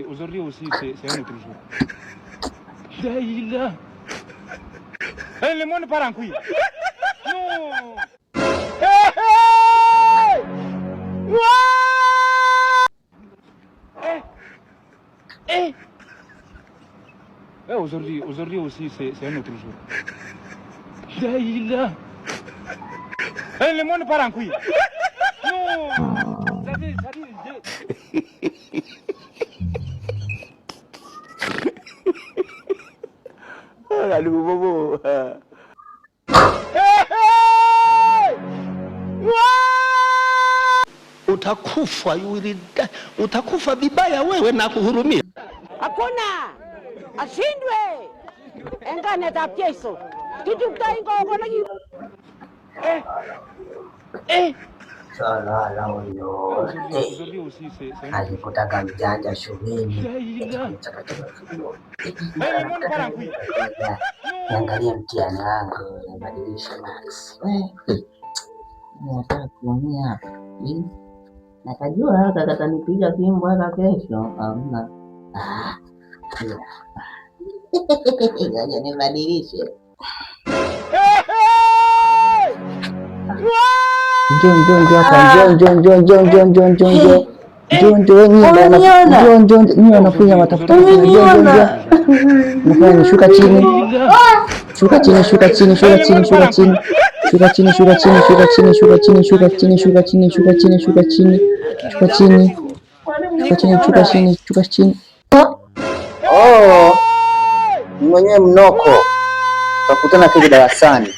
Aujourd'hui aussi, c'est un autre jour. Daïla. Le monde part en couille. Non. Aujourd'hui aussi, c'est un autre jour. Daïla. Le monde part en couille. Non. Aduh, bobo. Utakufa, utakufa vibaya wewe na kuhurumia. Hakuna ashindwe engane za pyeso kitu kutaingo ngona Sala huyo alikutaka mjanja shuleni. Niangalia mtihani wangu nibadilishe max. Nataka kuumia. Nakajua hata katanipiga simu hata kesho. Hamna. Ngoja nibadilishe. Wanafunzi watafuta. Shuka chini. Shuka chini, shuka chini, shuka chini, shuka chini. Shuka chini, shuka chini, shuka chini, shuka chini, shuka chini, shuka chini, shuka chini, shuka chini. Shuka chini. Shuka chini, shuka chini, shuka chini. Oh. Mwenyewe mnoko. Tukutana kile darasani.